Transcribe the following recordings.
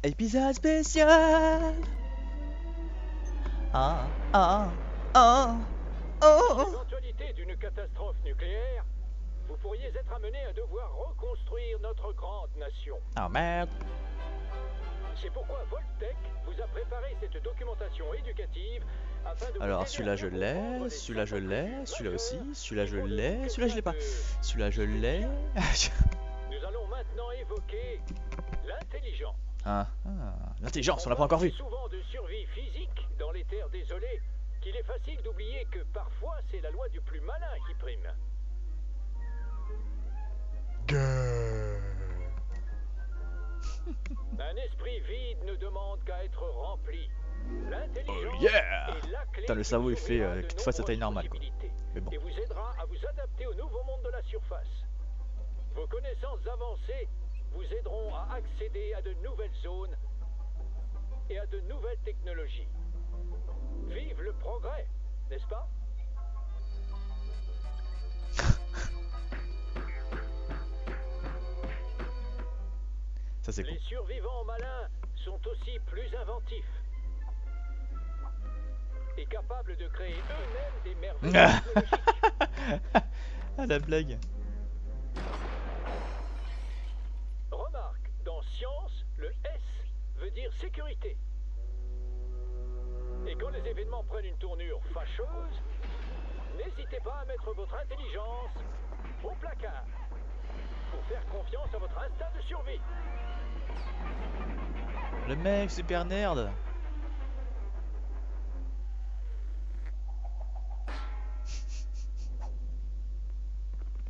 Épisode spécial. Ah, ah, ah, Dans oh. l'éventualité d'une catastrophe nucléaire, vous pourriez être amené à devoir reconstruire notre grande nation. Ah merde. C'est pourquoi Voltec vous a préparé cette documentation éducative afin de vous Alors aider celui-là à je bien comprendre l'ai, les celui-là je certains l'ai, préjugés celui-là aussi, majeurs celui-là je qui font de l'ai, vous celui-là je l'ai quelqu'un pas. de Celui-là je l'ai. Nous allons maintenant évoquer l'intelligence. Ah, ah. L'intelligence, on l'a pas parle encore si vu. souvent de survie physique dans les terres désolées qu'il est facile d'oublier que parfois c'est la loi du plus malin qui prime. Un esprit vide ne demande qu'à être rempli. L'intelligence Oh yeah. est la clé Putain, le qui cerveau vous il fait ouvrira de fois sa taille nombreuses normale quoi. possibilités Mais bon. et vous aidera à vous adapter au nouveau monde de la surface. Vos connaissances avancées vous aideront à accéder à de nouvelles zones et à de nouvelles technologies. Vive le progrès, n'est-ce pas? Ça c'est con. Les survivants malins sont aussi plus inventifs et capables de créer eux-mêmes des merveilles technologiques. Ah la blague. Remarque, dans science, le S veut dire sécurité. Et quand les événements prennent une tournure fâcheuse, n'hésitez pas à mettre votre intelligence au placard pour faire confiance à votre instinct de survie. Le mec super nerd.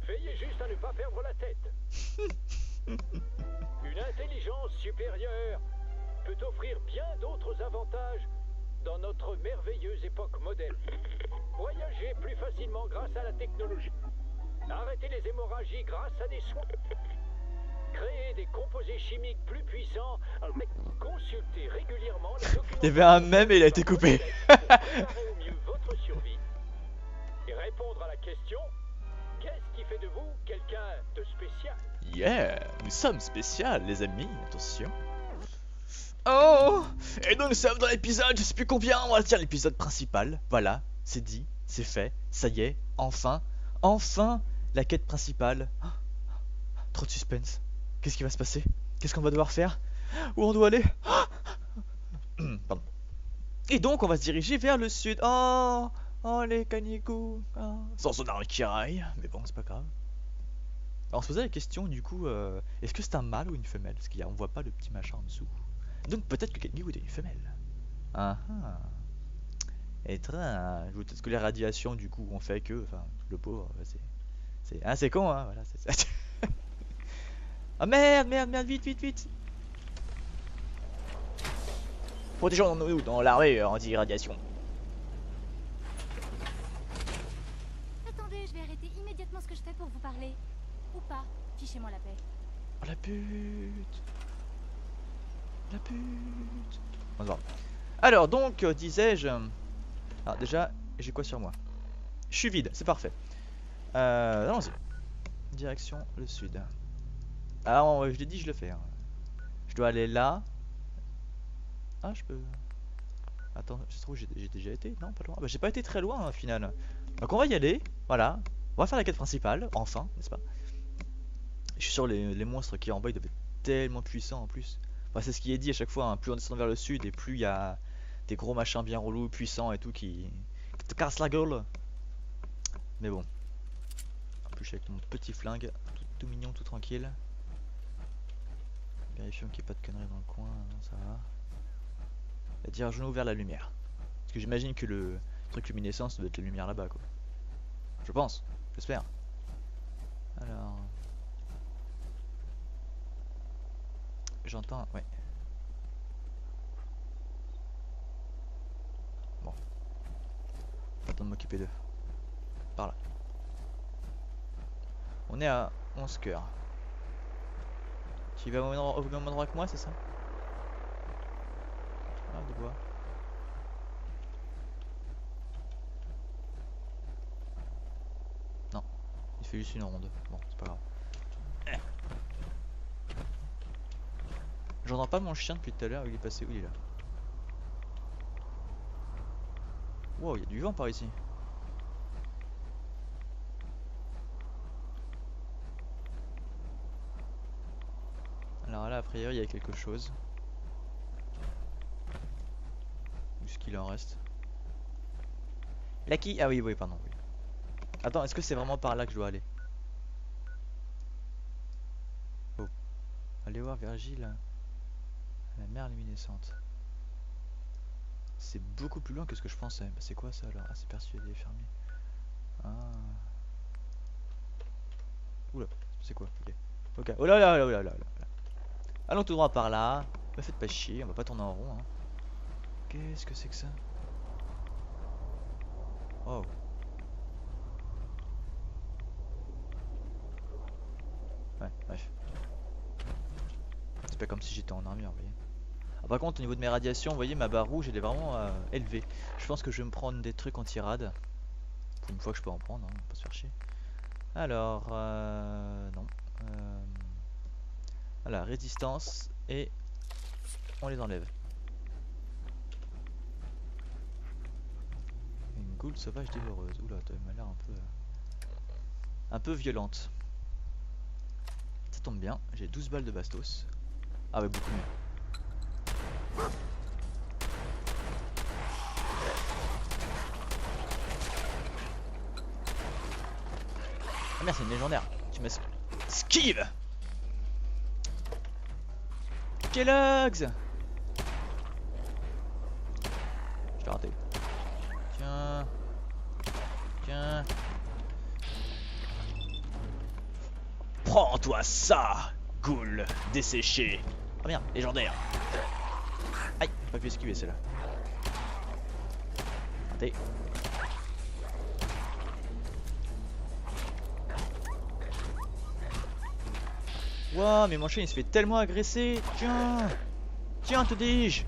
Veillez juste à ne pas perdre la tête. Une intelligence supérieure peut offrir bien d'autres avantages dans notre merveilleuse époque moderne. Voyager plus facilement grâce à la technologie. Arrêter les hémorragies grâce à des soins. Créer des composés chimiques plus puissants. Consulter régulièrement les documents. Il y avait un mème et il a été coupé. Pour préparer au mieux votre survie et répondre à la question: qu'est-ce qui fait de vous quelqu'un de spécial? Yeah, nous sommes spécial les amis, attention. Oh, et donc nous sommes dans l'épisode, je sais plus combien, on va dire l'épisode principal. Voilà, c'est dit, c'est fait, ça y est, enfin, enfin, la quête principale. Oh, trop de suspense. Qu'est-ce qui va se passer? Qu'est-ce qu'on va devoir faire? Où on doit aller? Pardon. Et donc on va se diriger vers le sud. Oh, oh les canicots. Oh. Sans son arme qui raille, mais bon c'est pas grave. Alors on se posait la question du coup, est-ce que c'est un mâle ou une femelle? Parce qu'on voit pas le petit machin en dessous. Donc peut-être que Kenny est une femelle. Ah ah. Étrange. Peut-être que les radiations du coup ont fait que, enfin, le pauvre, c'est con hein, voilà. Ah merde, merde, merde, vite, vite, vite. Protégeons-nous dans l'armée anti-radiation. Attendez, je vais arrêter immédiatement ce que je fais pour vous parler. Ou pas, fichez-moi la paix. Oh la pute. La pute. On va voir. Alors donc, disais-je... Alors déjà, j'ai quoi sur moi? Je suis vide, c'est parfait. Allons-y. Direction le sud. Alors, je l'ai dit, je le fais. Hein. Je dois aller là. Ah, je peux... Attends, je trouve j'ai déjà été. Non, pas loin. Bah, j'ai pas été très loin, au final. Donc on va y aller. Voilà. On va faire la quête principale, enfin, n'est-ce pas? Je suis sûr les monstres qui en bas, ils doivent être tellement puissants en plus. Enfin, c'est ce qui est dit à chaque fois. Hein. Plus on descend vers le sud et plus il y a des gros machins bien relous, puissants et tout qui te cassent la gueule. Mais bon. En plus, je suis avec mon petit flingue, tout mignon, tout tranquille. Vérifions qu'il n'y ait pas de conneries dans le coin, non, ça va. Et dire genou vers la lumière. Parce que j'imagine que le truc luminescent, ça doit être la lumière là-bas, quoi. Je pense, j'espère. Alors. J'entends, ouais. Bon. Pas le temps de m'occuper d'eux. Par là. On est à 11 cœurs. Tu vas au même endroit que moi, c'est ça? Ah, de bois. Non, il fait juste une ronde. Bon, c'est pas grave. J'entends pas mon chien depuis tout à l'heure, il est passé où il est là? Wow, il y a du vent par ici. Alors là, a priori, il y a quelque chose. Où est-ce qu'il en reste? Lucky. Ah oui, oui, pardon. Oui. Attends, est-ce que c'est vraiment par là que je dois aller? Oh. Allez voir Virgile. La mer luminescente. C'est beaucoup plus loin que ce que je pensais. Bah, c'est quoi ça alors? Ah, c'est persuadé, fermé. Ah. Oula, c'est quoi? Ok. Ok. Oh là là là là là là. Allons tout droit par là. Me faites pas chier, on va pas tourner en rond. Hein. Qu'est-ce que c'est que ça? Oh. Ouais, bref. C'est pas comme si j'étais en armure, vous voyez. Ah, par contre, au niveau de mes radiations, vous voyez, ma barre rouge, elle est vraiment élevée. Je pense que je vais me prendre des trucs anti-rad. Pour une fois que je peux en prendre, hein, pas se faire chier. Alors, non. Voilà, résistance, et on les enlève. Une goule sauvage dévoreuse. Oula, elle m'a l'air un peu violente. Ça tombe bien, j'ai 12 balles de bastos. Ah ouais, beaucoup mieux. Ah merde, c'est une légendaire. Tu m'esquives. Kellogg's. Je l'ai raté. Tiens. Tiens. Prends-toi ça, goule desséché. Oh merde, légendaire. Aïe, pas pu esquiver celle-là. Raté. Wouah, mais mon chien il se fait tellement agresser. Tiens. Tiens, te dis-je.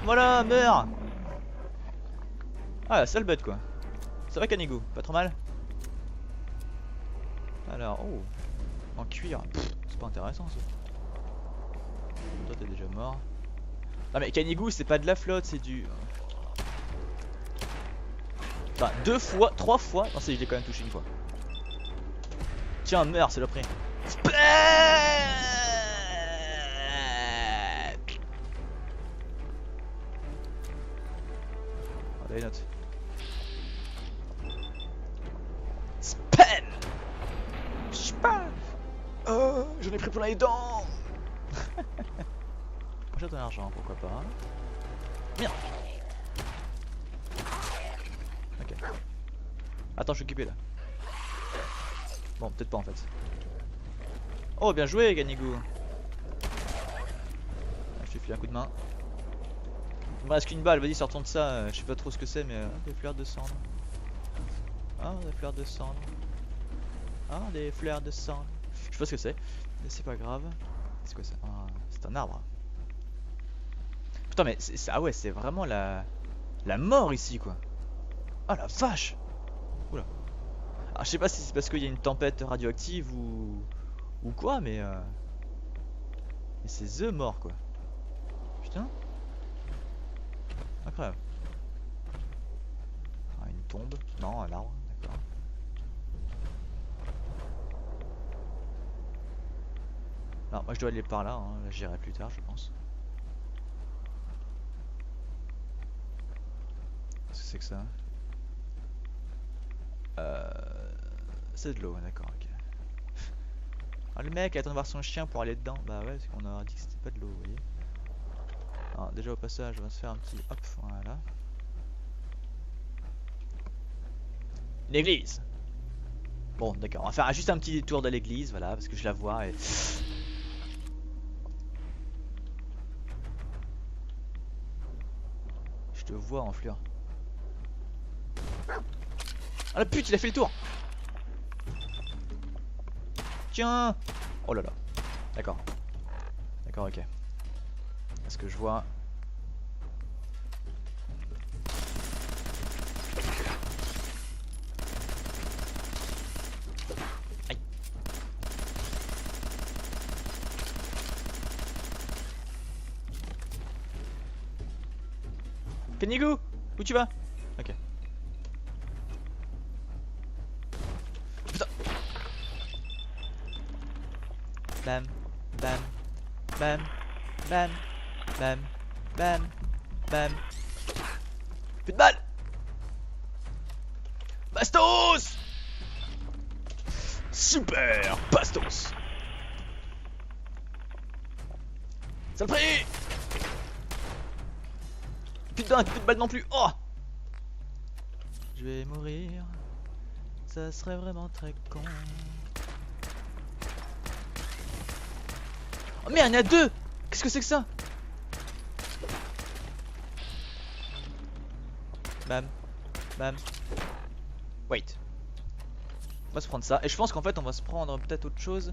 Voilà, meurs. Ah, la sale bête quoi. Ça va, Canigou? Pas trop mal? Alors, oh. En cuir. C'est pas intéressant ça. Toi t'es déjà mort. Non mais Canigou c'est pas de la flotte, c'est du... Enfin 2 fois, 3 fois. Non c'est, je l'ai quand même touché une fois. Tiens meurs, c'est le prix. Allez note. Spam. Spam. Oh, j'en ai pris plein les dents. J'ai ton argent, pourquoi pas. Merde. Ok. Attends, je suis occupé là. Bon, peut-être pas en fait. Oh, bien joué, Ganigou. Je te file un coup de main. Il me reste qu'une balle, vas-y, sortons de ça. Je sais pas trop ce que c'est, mais des fleurs de cendre. Ah, des fleurs de cendre. Ah, des fleurs de cendre. Je sais pas ce que c'est, mais c'est pas grave. C'est quoi ça? Ah, c'est un arbre. Putain, mais ah ouais, c'est vraiment la mort ici, quoi. Ah la vache. Oula. Alors, je sais pas si c'est parce qu'il y a une tempête radioactive ou quoi, mais c'est the mort, quoi. Putain. Incroyable. Ah, une tombe. Non, un arbre, d'accord. Non, moi je dois aller par là, hein. Là j'irai plus tard, je pense. Qu'est-ce que c'est que ça? C'est de l'eau, d'accord, ok. Ah, le mec attend de voir son chien pour aller dedans. Bah ouais, parce qu'on a dit que c'était pas de l'eau, vous voyez. Alors, déjà au passage, on va se faire un petit hop, voilà. L'église. Bon, d'accord, on va faire juste un petit détour de l'église, voilà, parce que je la vois et... Je te vois, enflure. Ah la pute, il a fait le tour. Tiens. Oh là là. D'accord. D'accord, ok. Est-ce que je vois... Aïe. Kenigou, où tu vas? Ok. Putain. Bam, bam, bam, bam, bam, bam, bam. Plus de balles. Bastos. Super Bastos. Saloperie. Putain, plus de balles non plus. Oh. Je vais mourir. Ça serait vraiment très con. Oh merde, il y en a deux. Qu'est-ce que c'est que ça? Bam. Bam. Wait. On va se prendre ça. Et je pense qu'en fait on va se prendre peut-être autre chose.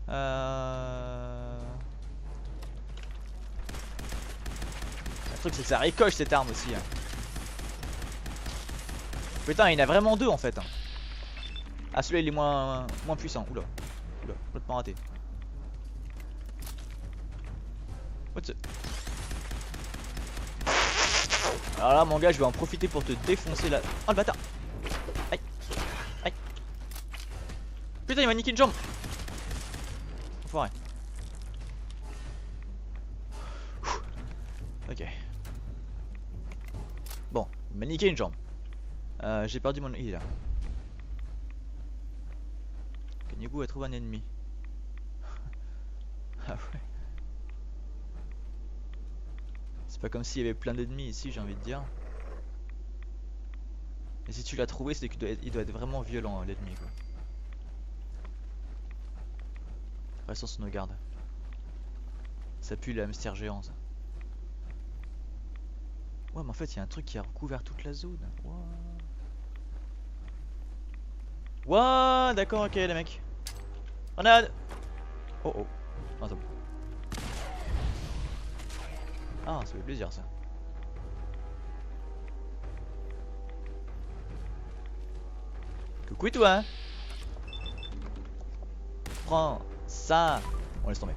Le truc c'est que ça ricoche cette arme aussi. Hein. Putain, il y en a vraiment deux en fait. Hein. Ah, celui-là il est moins puissant. Oula. Oula, complètement raté. What's it? Alors là mon gars, je vais en profiter pour te défoncer la... Oh le bâtard. Aïe. Aïe. Putain, il m'a niqué une jambe. Enfoiré. Ok. Bon, il m'a niqué une jambe. J'ai perdu mon... Il est là. Kenigou a trouvé un ennemi. Ah ouais. C'est pas comme s'il y avait plein d'ennemis ici, j'ai envie de dire. Et si tu l'as trouvé, c'est qu'il doit être vraiment violent, l'ennemi quoi. Restons sur nos gardes. Ça pue le hamster géant ça. Ouais, mais en fait il y a un truc qui a recouvert toute la zone. Ouah, d'accord, ok les mecs. Grenade. Oh oh. Attends. Ah, ça fait plaisir ça. Coucou toi hein. Prends ça. On laisse tomber.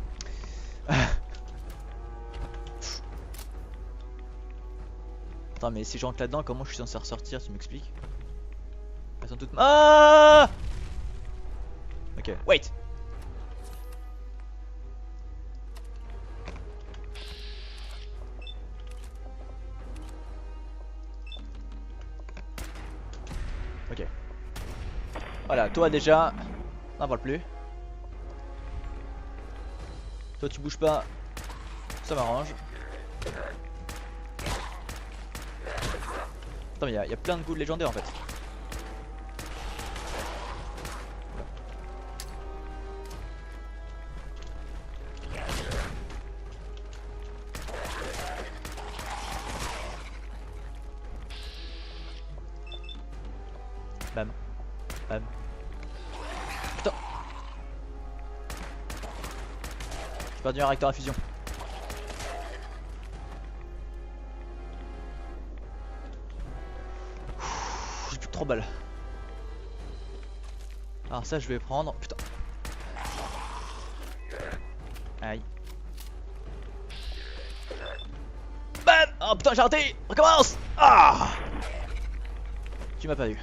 Attends, mais si j'entre là-dedans, comment je suis censé ressortir? Tu m'expliques? Elles sont toutes... Ah. Ok, wait. Ok. Voilà, toi déjà, n'en parle plus. Toi tu bouges pas, ça m'arrange. Attends, mais il y a plein de coups de légendaires en fait. Bam. Bam. Putain. J'ai perdu un réacteur à fusion. J'ai plus que 3 balles. Alors ça je vais prendre. Putain. Aïe. Bam. Oh putain, j'ai raté. Recommence. Ah. Tu m'as pas eu.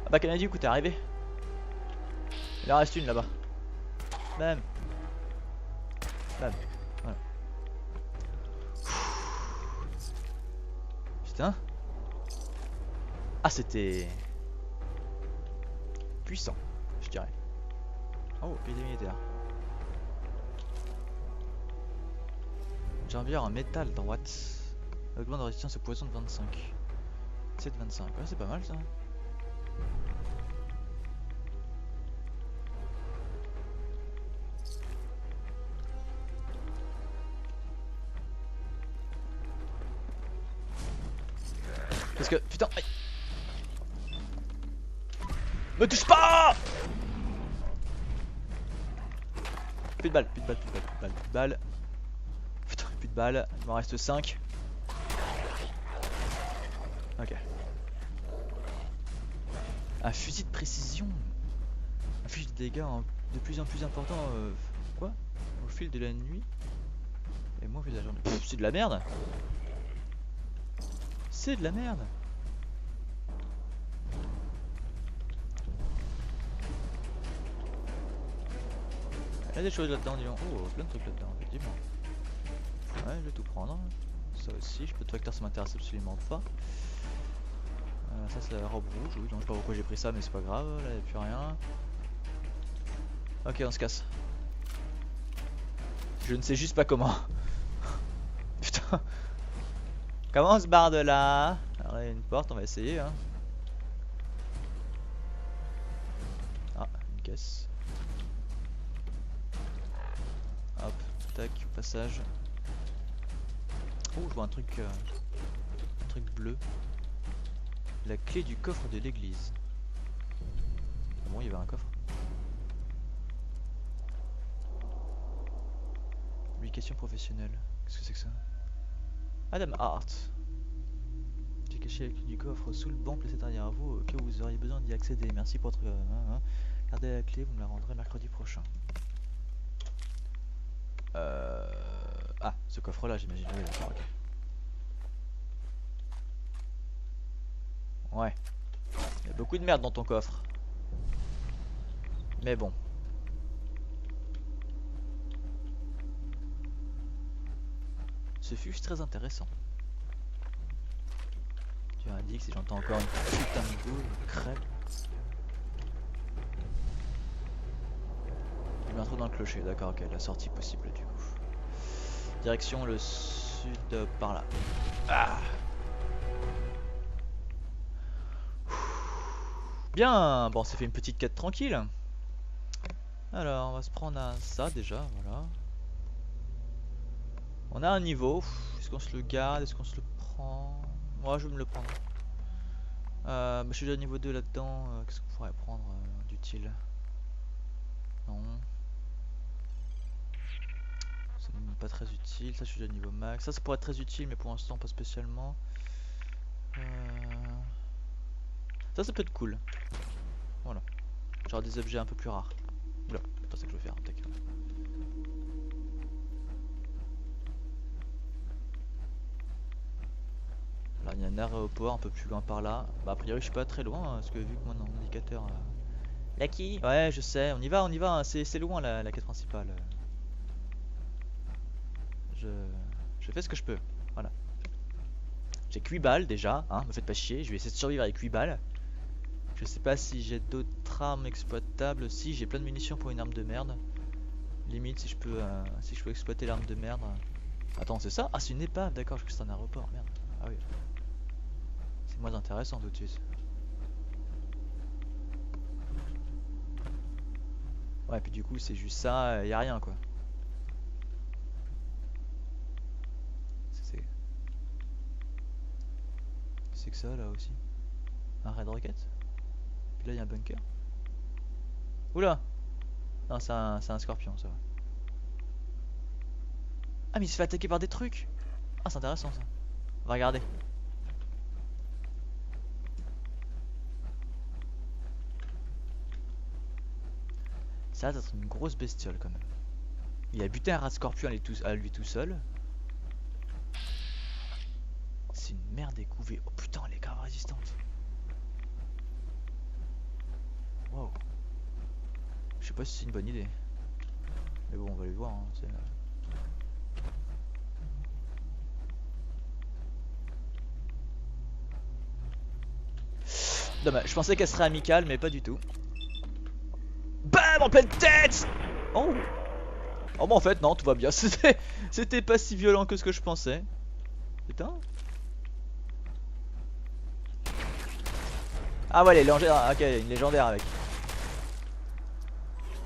Ah bah Canadi, du coup t'es arrivé. Il en reste une là-bas. Bam. Bam. Voilà. Putain. Ah c'était... puissant, je dirais. Oh, épidémie était là. Jambière en métal droite. Augmente de résistance au poison de 25. 7,25. Ouais, c'est pas mal ça. Parce que, putain, aïe. Me touche pas. Plus de balles, plus de balles, plus de balles, plus de balles, plus de balles. Putain, plus de balles, il m'en reste 5. Ok. Un fusil de précision. Un fusil de dégâts de plus en plus important. Quoi? Au fil de la nuit. Et moi au fil de la journée. C'est de la merde. C'est de la merde. Il y a des choses là-dedans, disons. Oh, plein de trucs là-dedans, effectivement. Ouais, je vais tout prendre. Ça aussi, je peux de facteur, ça m'intéresse absolument pas. Ça c'est la robe rouge, oui, non, je sais pas pourquoi j'ai pris ça, mais c'est pas grave, là y'a plus rien. Ok, on se casse. Je ne sais juste pas comment. Putain. Comment on se barre de là? Alors là il y a une porte, on va essayer hein. Ah, une caisse. Hop, tac, passage. Oh, je vois un truc bleu. La clé du coffre de l'église. Ah bon, il y avait un coffre. Publication professionnelle. Qu'est-ce que c'est que ça? Adam Hart. J'ai caché la clé du coffre sous le banc placé derrière vous au cas où vous auriez besoin d'y accéder. Merci pour votre... Gardez la clé, vous me la rendrez mercredi prochain. Ah, ce coffre là j'imagine. Oui, d'accord, ok. Ouais. Il y a beaucoup de merde dans ton coffre. Mais bon. Ce fut très intéressant. Tu indiques si j'entends encore une putain de boule, crêpe. Il y a un trou dans le clocher, d'accord, ok, la sortie possible du coup. Direction le sud par là. Ah. Bien, bon, ça fait une petite quête tranquille. Alors, on va se prendre à ça déjà, voilà. On a un niveau. Est-ce qu'on se le garde? Est-ce qu'on se le prend? Moi, je vais me le prendre. Je suis déjà niveau 2 là-dedans. Qu'est-ce qu'on pourrait prendre d'utile? Non. Ça n'est pas très utile. Ça, je suis déjà niveau max. Ça pourrait être très utile, mais pour l'instant, pas spécialement. Ça peut être cool. Voilà. Genre des objets un peu plus rares. Oula, c'est pas ça que je veux faire. Tac. Là, il y a un aéroport un peu plus loin par là. Bah, a priori, je suis pas très loin, hein, parce que vu que mon indicateur. Lucky. Ouais, je sais, on y va, hein. C'est loin la quête principale. Je fais ce que je peux. Voilà. J'ai 8 balles déjà, hein, me faites pas chier. Je vais essayer de survivre avec 8 balles. Je sais pas si j'ai d'autres armes exploitables. Si, j'ai plein de munitions pour une arme de merde. Limite, si je peux exploiter l'arme de merde. Attends, c'est ça? Ah, c'est une épave, d'accord, je crois que c'est un aéroport, merde. Ah oui. C'est moins intéressant tout de suite. Ouais, puis du coup, c'est juste ça, y a rien quoi. C'est que ça là aussi. Un raid rocket. Puis là, il y a un bunker. Oula! Non, c'est un scorpion, ça va. Ah, mais il se fait attaquer par des trucs! Ah, c'est intéressant ça. On va regarder. Ça va être une grosse bestiole quand même. Il a buté un rat scorpion à lui tout seul. C'est une merde découvée. Oh putain, elle est grave résistante. Wow. Je sais pas si c'est une bonne idée. Mais bon, on va les voir. Hein. Dommage, je pensais qu'elle serait amicale, mais pas du tout. BAM! En pleine tête! Oh! Oh bah en fait non, tout va bien. C'était pas si violent que ce que je pensais. Putain. Ah ouais, les légendaires. Ok, une légendaire avec.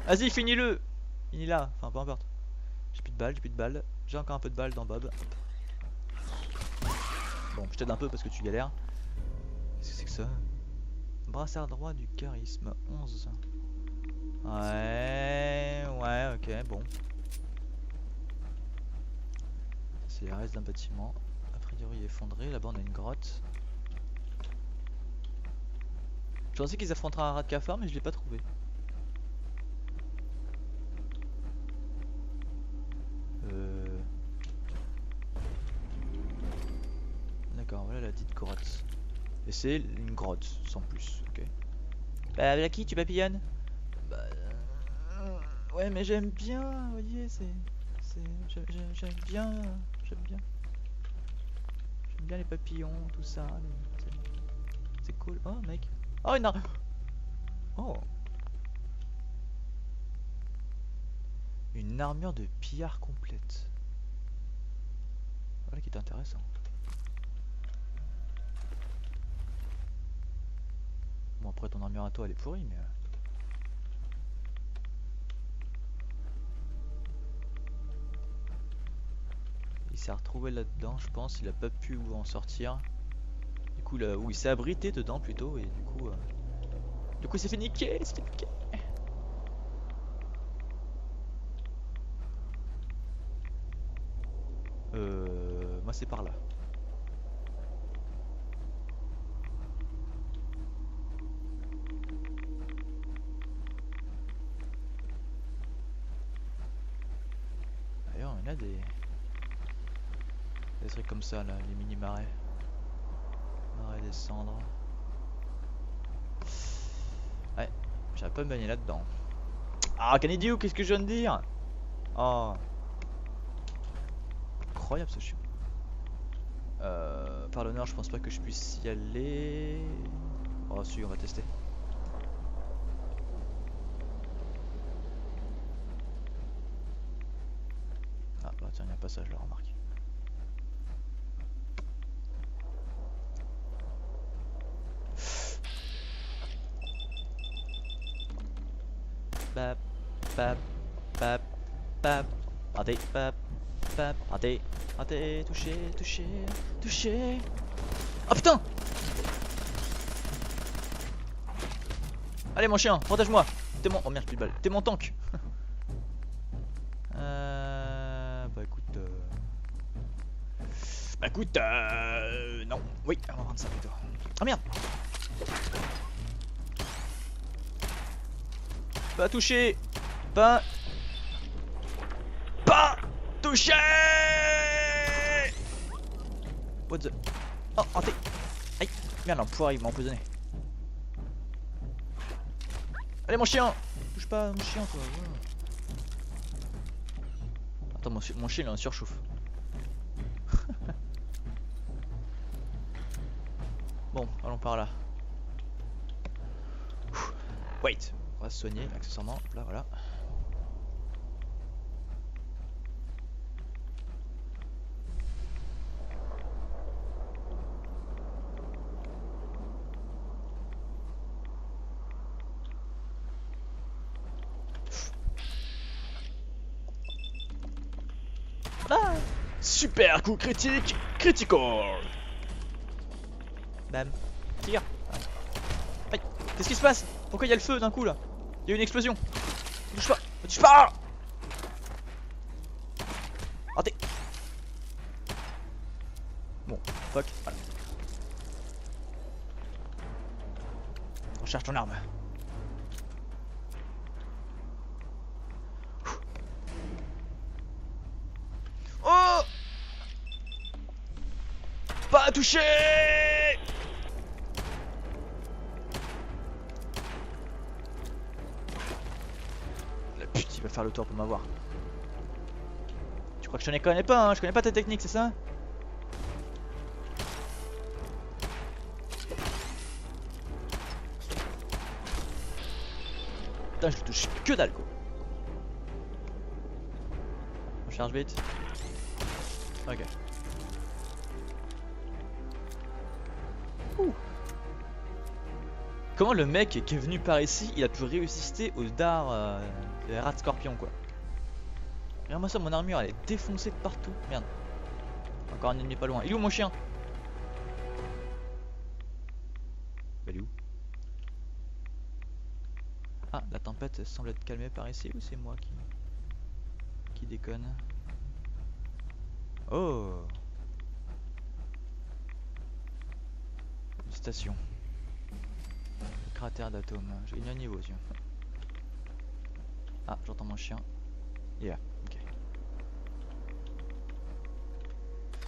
Vas-y, finis-le. Finis-la. Enfin, peu importe. J'ai plus de balles, J'ai encore un peu de balles dans Bob. Bon, je t'aide un peu parce que tu galères. Qu'est-ce que c'est que ça? Brassard droit du charisme 11. Ouais, ok, bon. C'est les restes d'un bâtiment. A priori effondré. Là-bas, on a une grotte. Je pensais qu'ils affronteraient un rat de cafard, mais je l'ai pas trouvé. D'accord, voilà la petite grotte. Et c'est une grotte, sans plus, ok. Bah, Blacky, tu papillonnes? Bah, ouais, mais j'aime bien, vous voyez, j'aime bien, j'aime bien. J'aime bien les papillons, tout ça. C'est cool. Oh, mec. Oh, une arme. Oh. Une armure de pillard complète. Voilà qui est intéressant. Bon, après ton armure à toi elle est pourrie, mais. Il s'est retrouvé là-dedans, je pense. Il a pas pu où en sortir. Du coup, là où il s'est abrité dedans plutôt, et du coup. Du coup, il s'est fait niquer, il s'est fait niquer. Moi, c'est par là. D'ailleurs, il y en a des trucs comme ça là, les mini marais. Marais des cendres. Ouais, j'aurais pas me baigner là-dedans. Ah, qu'un idiot, qu'est-ce que je viens de dire? Oh. Incroyable ce chien. Par le nord, je pense pas que je puisse y aller. Oh, si, on va tester. Ah, bah tiens, il y a un passage là, remarque. Bap, bap, bap, bap. Raté, bap, bap, raté, raté, touché, touché, touché. Oh putain! Allez mon chien, protège-moi. T'es mon... Oh merde, plus de balles. T'es mon tank. Bah écoute... Bah écoute... Non. Oui, on va prendre ça plutôt. Oh merde! Pas touché! Pas touché! What the... Oh, raté! Aïe! Merde, l'enfoiré, il m'a empoisonné. Allez mon chien! Touche pas mon chien toi. Attends, mon chien il a un surchauffe. Bon, allons par là. Wait, on va se soigner accessoirement. Là, voilà. Ah, super coup critique, critical. Bam, tire. Aïe, qu'est-ce qui se passe? Pourquoi il y a le feu d'un coup là? Il y a une explosion. Ne touche pas, ne touche pas. Raté. Bon, fuck, voilà. Recharge ton arme. Oh! Pas touché! La pute, il va faire le tour pour m'avoir. Tu crois que je ne connais pas, hein? Je connais pas ta technique, c'est ça? Putain, je le touche que dalle quoi. Recharge vite. Ok. Ouh. Comment le mec qui est venu par ici, il a pu résister aux dards des rats de scorpion quoi. Regarde-moi ça, mon armure elle est défoncée de partout. Merde. Encore un ennemi pas loin. Il est où mon chien? Il est où? Ah, la tempête semble être calmée par ici ou c'est moi qui déconne? Oh! Une station. Le cratère d'atomes. J'ai gagné un niveau, tiens. Ah, j'entends mon chien. Yeah, ok.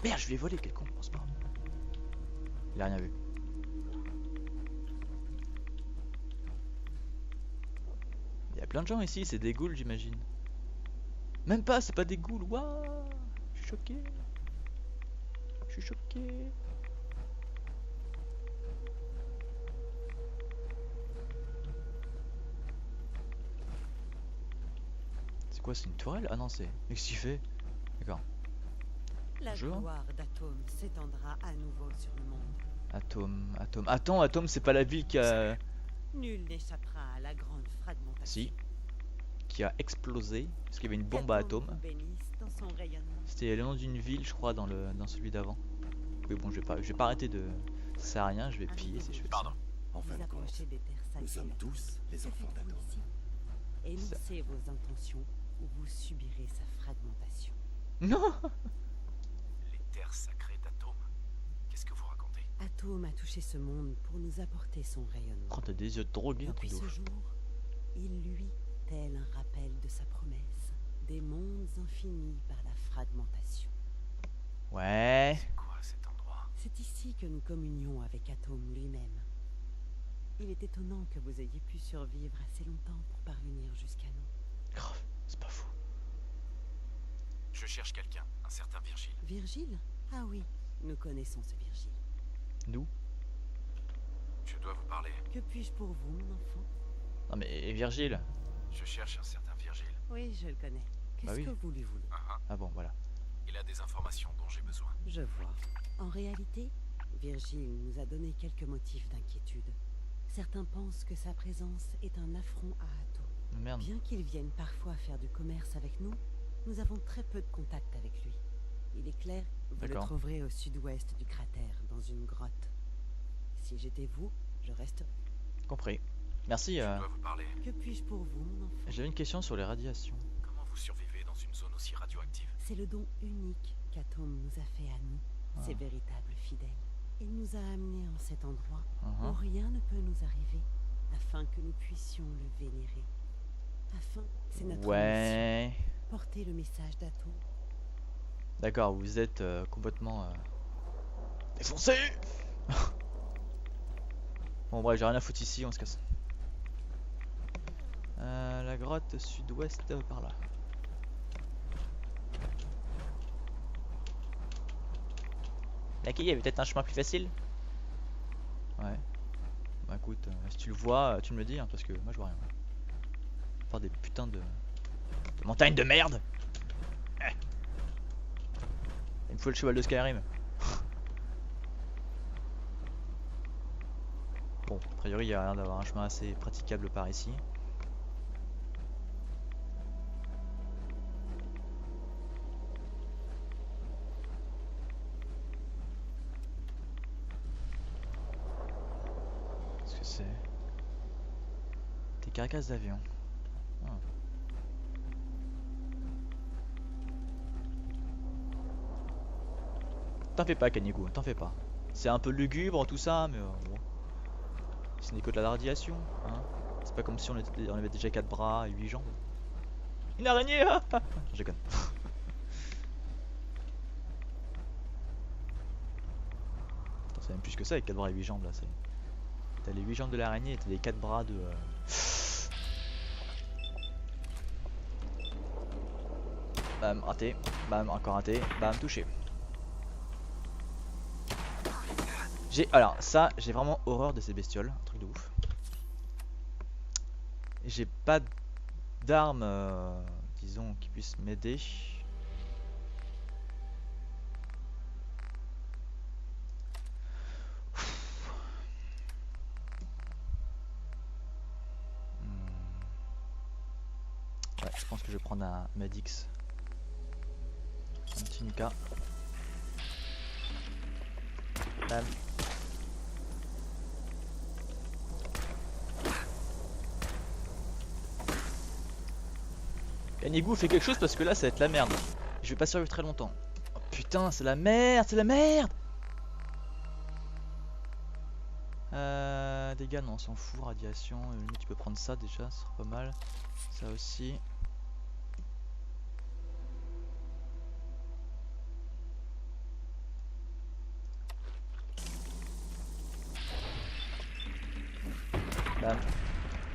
Merde, je lui ai volé, quel con, pense pas. Il a rien vu. Il y a plein de gens ici, c'est des ghouls j'imagine. Même pas, c'est pas des ghouls. Waouh, je suis choqué. Je suis choqué. C'est quoi, c'est une tourelle? Ah non, c'est... Mais qu'est-ce qu'il fait? D'accord. La Bonjour. gloire d'Atome s'étendra à nouveau sur le monde. Atome, Atome. Attends, Atome, c'est pas la ville qui a... Nul n'échappera à la grande fragmentation. Si. Qui a explosé. Parce qu'il y avait une bombe à Qu'Atome atomes. vous bénisse dans son rayonnement. C'était le nom d'une ville, je crois, dans celui d'avant. Oui, bon, je vais pas arrêter de... Ça sert à rien, je vais piller si je fais ça. En fin Vous de compte, approchez des terres nous sacrées. sommes tous les Que enfants faites-vous d'Adam. ici? Énoncez vos intentions ou vous subirez sa fragmentation. Non. Les terres sacrées d'Atome. Qu'est-ce que vous racontez? Atome a touché ce monde pour nous apporter son rayonnement. Oh, t'as des yeux de drogué, un truc Depuis de ce ouf. jour, il luit, tel un rappel de sa promesse, des mondes infinis par la fragmentation. Ouais. C'est quoi cet endroit? C'est ici que nous communions avec Atome lui-même. Il est étonnant que vous ayez pu survivre assez longtemps pour parvenir jusqu'à nous. Grave, c'est pas fou. Je cherche quelqu'un, un certain Virgile. Virgile? Ah oui, nous connaissons ce Virgile. Nous? Je dois vous parler. Que puis-je pour vous, mon enfant? Non mais Virgile. Je cherche un certain Virgile. Oui, je le connais. Qu'est-ce Bah oui. que vous lui voulez? Ah bon, voilà. Il a des informations dont j'ai besoin. Je vois. En réalité, Virgile nous a donné quelques motifs d'inquiétude. Certains pensent que sa présence est un affront à Atome. Oh, merde. Bien qu'il vienne parfois faire du commerce avec nous, nous avons très peu de contact avec lui. Il est clair, vous le D'accord. trouverez au sud-ouest du cratère, dans une grotte. Si j'étais vous, je resterais. Compris. Merci. Je dois vous parler. Que puis-je pour vous, mon enfant? J'avais une question sur les radiations. Comment vous survivez dans une zone aussi radioactive? C'est le don unique qu'Atome nous a fait à nous, ses véritables fidèles. Il nous a amenés en cet endroit où rien ne peut nous arriver, afin que nous puissions le vénérer. C'est notre mission, Ouais. porter le message d'Atome. D'accord, vous êtes complètement défoncé. Bon bref, j'ai rien à foutre ici, on se casse. La grotte sud-ouest par là. Là, il y avait peut-être un chemin plus facile. Ouais. Bah écoute, si tu le vois, tu me le dis, hein, parce que moi je vois rien. Faire des putains de montagnes de merde. Il me faut le cheval de Skyrim. Bon, a priori il y a l'air d'avoir un chemin assez praticable par ici. Qu'est-ce que c'est? Des carcasses d'avion. Ah. T'en fais pas, Kanigou, t'en fais pas. C'est un peu lugubre tout ça, mais bon. Ce n'est que de la radiation, hein. C'est pas comme si on avait déjà 4 bras et 8 jambes. Une araignée, ah ah. Je déconne. Attends, c'est même plus que ça avec 4 bras et 8 jambes là. T'as les 8 jambes de l'araignée et t'as les 4 bras de... Bam, raté. Bam, encore raté. Bam, touché. Alors ça, j'ai vraiment horreur de ces bestioles, un truc de ouf. J'ai pas d'armes, disons, qui puissent m'aider. Ouais, je pense que je vais prendre un Medix. Un petit Nuka. Bam. Kanigou fait quelque chose parce que là ça va être la merde. Je vais pas survivre très longtemps. Oh putain, c'est la merde, c'est la merde. Dégâts, non, on s'en fout. Radiation, limite tu peux prendre ça déjà, ce sera pas mal. Ça aussi. Bam.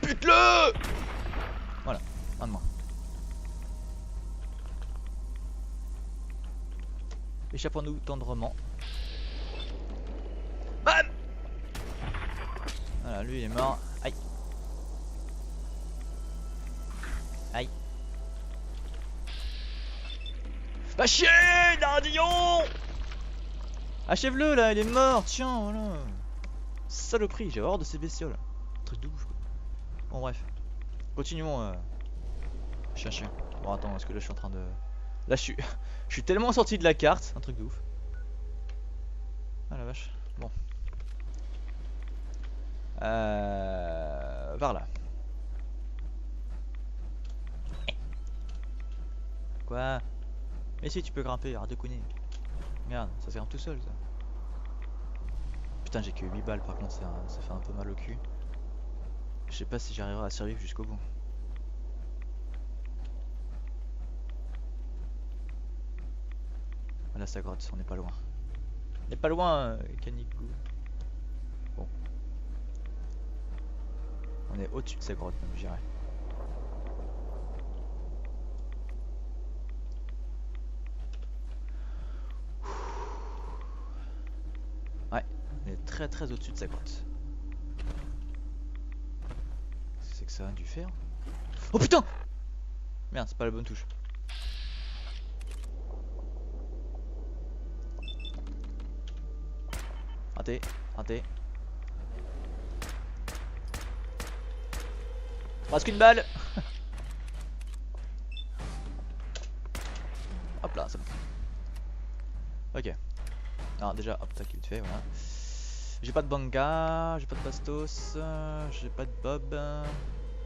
Bute-le! Voilà, un de moins. Échappons-nous tendrement. Bam! Voilà, lui il est mort. Aïe. Aïe. Va chier, Dardillon! Achève-le là, il est mort, tiens, voilà. Saloperie, j'ai horreur de ces bestioles. Truc de ouf quoi. Bon bref. Continuons. Chien. Bon attends, parce que là je suis en train de... Là je suis tellement sorti de la carte, un truc de ouf. Ah la vache. Bon. Par là. Quoi? Mais si tu peux grimper, arrête de conner. Regarde, ça se grimpe tout seul ça. Putain j'ai que 8 balles par contre, ça fait un peu mal au cul. Je sais pas si j'arriverai à survivre jusqu'au bout. Voilà sa grotte, on n'est pas loin. On n'est pas loin, Canicou. Bon. On est au-dessus de sa grotte même, je dirais. Ouais, on est très au-dessus de sa grotte. Qu'est-ce que c'est que ça? Du fer? Oh putain! Merde, c'est pas la bonne touche. Raté. Reste qu'une balle. Hop là, c'est bon. Ok. Alors déjà, hop, tac, vite fait, voilà. J'ai pas de banga, j'ai pas de bastos, j'ai pas de bob,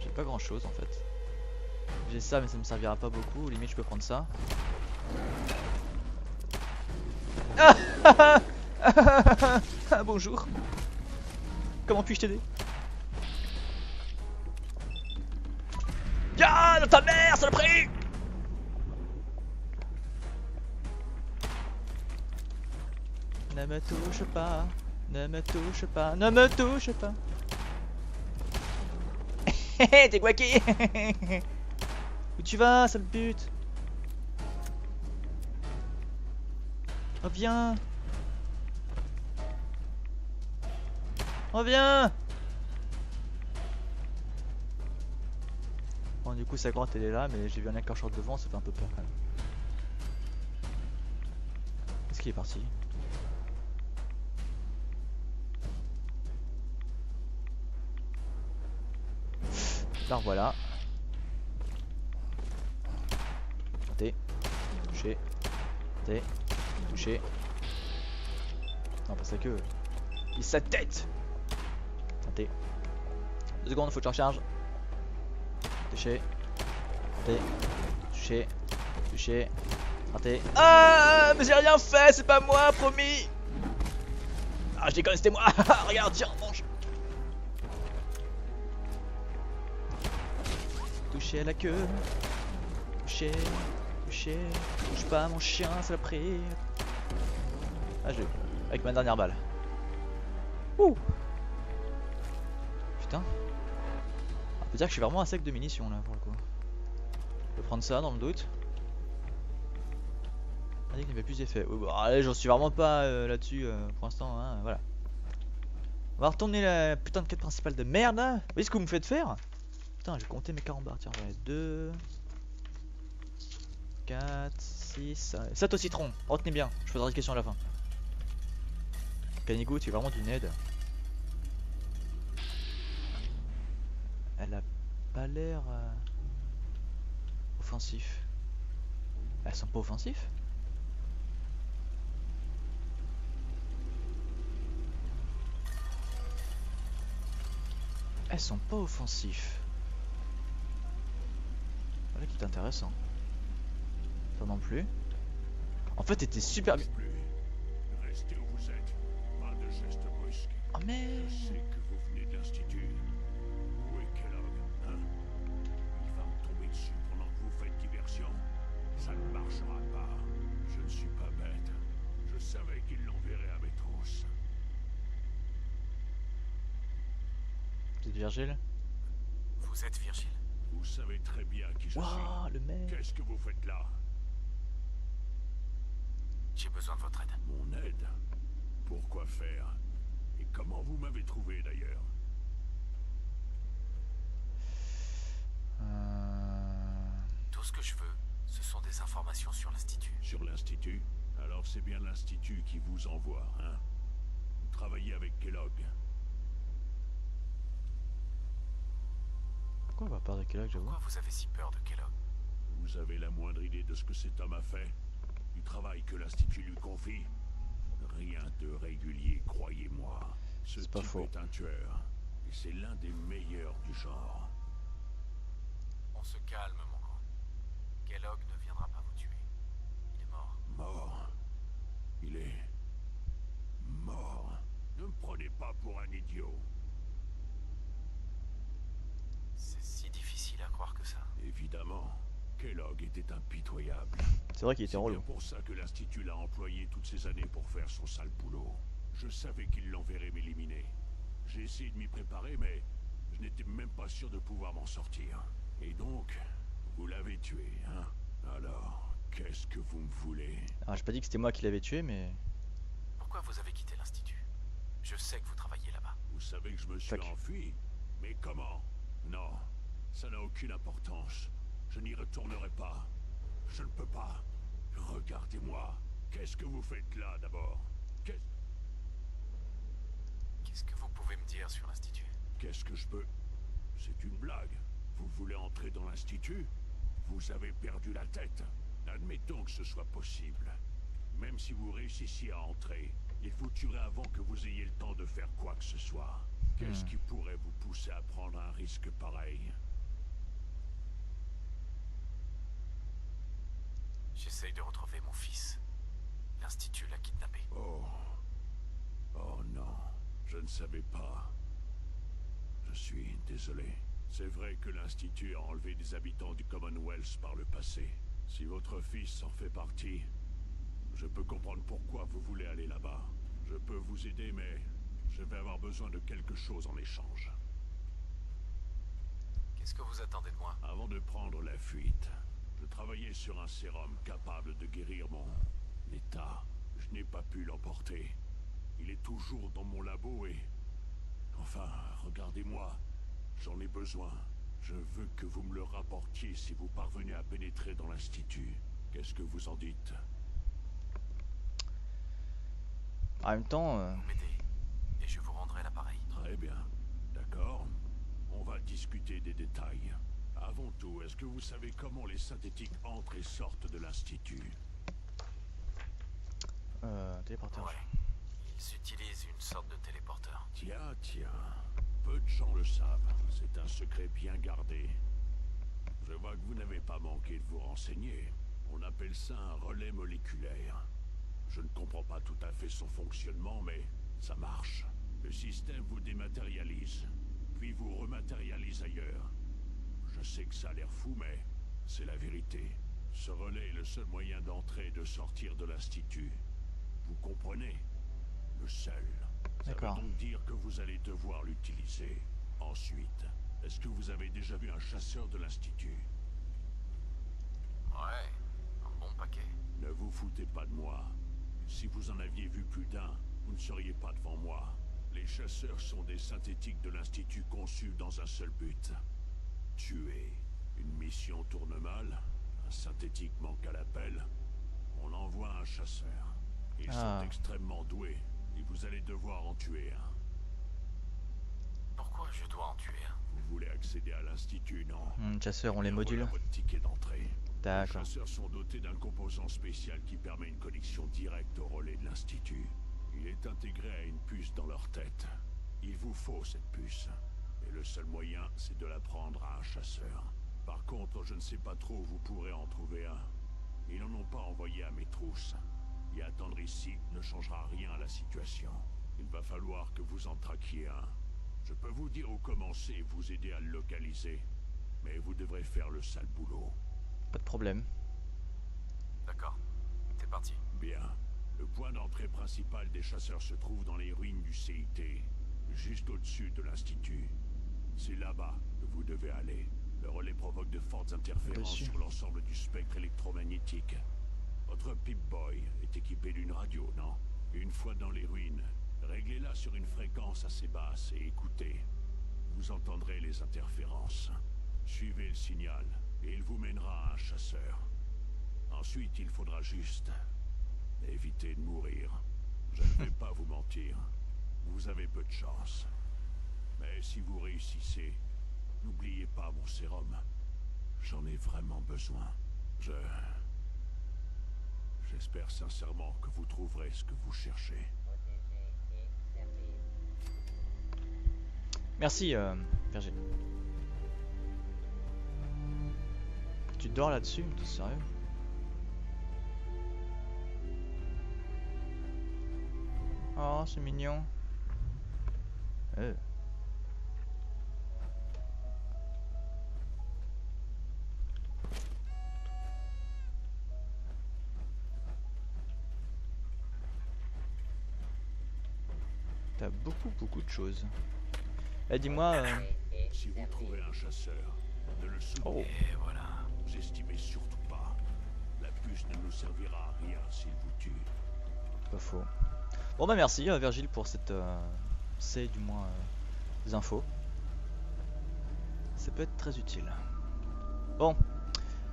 j'ai pas grand chose en fait. J'ai ça mais ça me servira pas beaucoup, limite je peux prendre ça. Bonjour. Comment puis-je t'aider? Ya dans ta mère, saloperie! Ne me touche pas, ne me touche pas, ne me touche pas. T'es guaqué. Où tu vas, sale pute? Reviens. Reviens. Bon du coup sa grotte elle est là, mais j'ai vu un accrocheur devant, ça fait un peu peur quand même. Est-ce qu'il est parti? Là voilà. Raté. Touché. Raté. Touché. Non pas sa queue. Il sa tête. Raté. 2 secondes, faut que je recharge. Touché. Raté. Touché. Touché. Raté. Ah mais j'ai rien fait, c'est pas moi, promis. Ah je déconne, c'était moi. Regarde, tiens, mange. Touché à la queue. Touché. Touché. Touche pas mon chien, c'est la prie. Ah j'ai eu. Avec ma dernière balle. Ouh. Putain. On peut dire que je suis vraiment à sec de munitions là pour le coup. Je peux prendre ça dans le doute. On a dit qu'il n'y avait plus d'effet. Oh, bah, allez, j'en suis vraiment pas là-dessus pour l'instant. Hein, voilà. On va retourner la putain de quête principale de merde. Hein. Vous voyez ce que vous me faites faire? Putain, j'ai compté mes carambars. Tiens, j'en ai 2, 4, 6, 7 au citron. Retenez bien, je poserai des questions à la fin. Canigo, tu es vraiment d'une aide. Elle a pas l'air offensif. Elles sont pas offensifs? Elles sont pas offensifs. Voilà qui est intéressant. Toi non plus. En fait, t'étais super bien. Restez où vous êtes. Pas de gestes brusques. Oh mais... Je sais que vous venez de l'institut. Où est Kellogg, hein? Il va me tomber dessus pendant que vous faites diversion. Ça ne marchera pas. Je ne suis pas bête. Je savais qu'il l'enverrait à mes trousses. Petite Virgile. Vous êtes Virgile? Vous savez très bien qui je Waouh, suis. le mec. Qu'est-ce que vous faites là? J'ai besoin de votre aide. Mon aide? Pourquoi faire? Et comment vous m'avez trouvé d'ailleurs? Tout ce que je veux, ce sont des informations sur l'Institut. Sur l'Institut? Alors c'est bien l'Institut qui vous envoie, hein? Vous travaillez avec Kellogg. Pourquoi on va parler de Kellogg, j'avoue? Pourquoi vous avez si peur de Kellogg? Vous avez la moindre idée de ce que cet homme a fait? Du travail que l'Institut lui confie? Rien de régulier, croyez-moi. Ce C'est pas type faux. est un tueur. Et c'est l'un des meilleurs du genre. On se calme, mon grand. Kellogg ne viendra pas vous tuer. Il est mort. Mort? Il est... mort? Ne me prenez pas pour un idiot. C'est si difficile à croire que ça. Évidemment, Kellogg était impitoyable. C'est vrai qu'il était C'est relou. bien pour ça que l'Institut l'a employé toutes ces années pour faire son sale boulot. Je savais qu'il l'enverrait m'éliminer. J'ai essayé de m'y préparer, mais je n'étais même pas sûr de pouvoir m'en sortir. Et donc, vous l'avez tué, hein? Alors, qu'est-ce que vous me voulez? Alors j'ai pas dit que c'était moi qui l'avais tué, mais... Pourquoi vous avez quitté l'Institut? Je sais que vous travaillez là-bas. Vous savez que je me suis Fuck. enfui? Mais comment? Non, ça n'a aucune importance. Je n'y retournerai pas. Je ne peux pas. Regardez-moi. Qu'est-ce que vous faites là, d'abord? Qu'est-ce que vous pouvez me dire sur l'Institut? Qu'est-ce que je peux... C'est une blague. Vous voulez entrer dans l'Institut? Vous avez perdu la tête. Admettons que ce soit possible. Même si vous réussissiez à entrer, il vous tuerait avant que vous ayez le temps de faire quoi que ce soit. Qu'est-ce qui pourrait vous pousser à prendre un risque pareil? J'essaye de retrouver mon fils. L'Institut l'a kidnappé. Oh. Oh non. Je ne savais pas. Je suis désolé. C'est vrai que l'Institut a enlevé des habitants du Commonwealth par le passé. Si votre fils en fait partie, je peux comprendre pourquoi vous voulez aller là-bas. Je peux vous aider, mais je vais avoir besoin de quelque chose en échange. Qu'est-ce que vous attendez de moi? Avant de prendre la fuite, je travaillais sur un sérum capable de guérir mon état. Je n'ai pas pu l'emporter. Il est toujours dans mon labo et... Enfin, regardez-moi. J'en ai besoin. Je veux que vous me le rapportiez si vous parvenez à pénétrer dans l'Institut. Qu'est-ce que vous en dites? En même temps... Vous m'aidez, et je vous rendrai l'appareil. Très bien. D'accord. On va discuter des détails. Avant tout, est-ce que vous savez comment les synthétiques entrent et sortent de l'Institut? Téléporteur. Ouais. Ils utilisent une sorte de téléporteur. Tiens, tiens. Peu de gens le savent. C'est un secret bien gardé. Je vois que vous n'avez pas manqué de vous renseigner. On appelle ça un relais moléculaire. Je ne comprends pas tout à fait son fonctionnement, mais ça marche. Le système vous dématérialise, puis vous rematérialise ailleurs. Je sais que ça a l'air fou, mais c'est la vérité. Ce relais est le seul moyen d'entrer et de sortir de l'Institut. Vous comprenez? Le seul. Ça veut D'accord. donc dire que vous allez devoir l'utiliser. Ensuite, est-ce que vous avez déjà vu un chasseur de l'Institut? Ouais, un bon paquet. Ne vous foutez pas de moi. Si vous en aviez vu plus d'un, vous ne seriez pas devant moi. Les chasseurs sont des synthétiques de l'Institut conçus dans un seul but. Tuer. Une mission tourne mal, un synthétique manque à l'appel. On envoie un chasseur. Ils sont extrêmement doués, et vous allez devoir en tuer un. Pourquoi je dois en tuer un? Vous voulez accéder à l'Institut, non? Chasseur, on les Bien, module. voilà votre ticket d'entrée. Les D'accord. chasseurs sont dotés d'un composant spécial qui permet une connexion directe au relais de l'Institut. Il est intégré à une puce dans leur tête. Il vous faut cette puce. Et le seul moyen, c'est de la prendre à un chasseur. Par contre, je ne sais pas trop où vous pourrez en trouver un. Ils n'en ont pas envoyé à mes trousses. Et attendre ici ne changera rien à la situation. Il va falloir que vous en traquiez un. Je peux vous dire où commencer et vous aider à le localiser. Mais vous devrez faire le sale boulot. Pas de problème. D'accord, c'est parti. Bien. Le point d'entrée principal des chasseurs se trouve dans les ruines du CIT, juste au-dessus de l'Institut. C'est là-bas que vous devez aller. Le relais provoque de fortes interférences sur l'ensemble du spectre électromagnétique. Votre Pip-Boy est équipé d'une radio, non? Une fois dans les ruines, réglez-la sur une fréquence assez basse et écoutez. Vous entendrez les interférences. Suivez le signal et il vous mènera à un chasseur. Ensuite, il faudra juste éviter de mourir. Je ne vais pas vous mentir. Vous avez peu de chance. Mais si vous réussissez, n'oubliez pas mon sérum. J'en ai vraiment besoin. J'espère sincèrement que vous trouverez ce que vous cherchez. Merci, Virgile. Tu dors là-dessus? T'es sérieux? Oh, c'est mignon. T'as beaucoup de choses. Eh, dis-moi... Si vous trouvez un chasseur, ne le souvenez. Oh. Et voilà. Estimez surtout pas. La puce ne nous servira à rien s'il vous tue. Pas faux. Bon bah merci Virgile pour cette... c'est du moins des infos. Ça peut être très utile. Bon.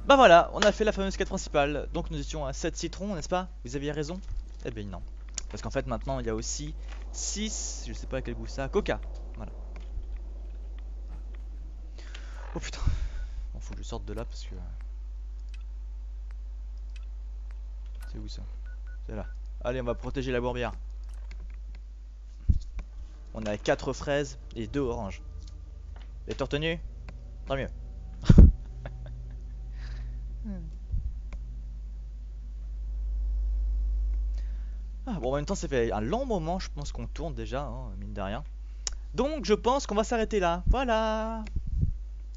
Bah voilà, on a fait la fameuse quête principale. Donc nous étions à 7 citrons, n'est-ce pas? Vous aviez raison? Eh bien non. Parce qu'en fait maintenant il y a aussi 6, je sais pas à quel goût ça, coca. Voilà. Oh putain. Bon, faut que je sorte de là parce que... C'est où ça? C'est là. Allez, on va protéger la bourbière. On a 4 fraises et 2 oranges. Et t'as retenu? Tant mieux. Ah, bon, en même temps, ça fait un long moment, je pense qu'on tourne déjà, hein, mine de rien. Donc, je pense qu'on va s'arrêter là. Voilà.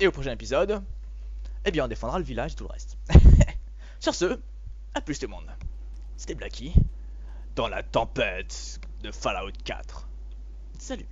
Et au prochain épisode, eh bien, on défendra le village et tout le reste. Sur ce, à plus tout le monde. C'était Blacky, dans la tempête de Fallout 4. Salut.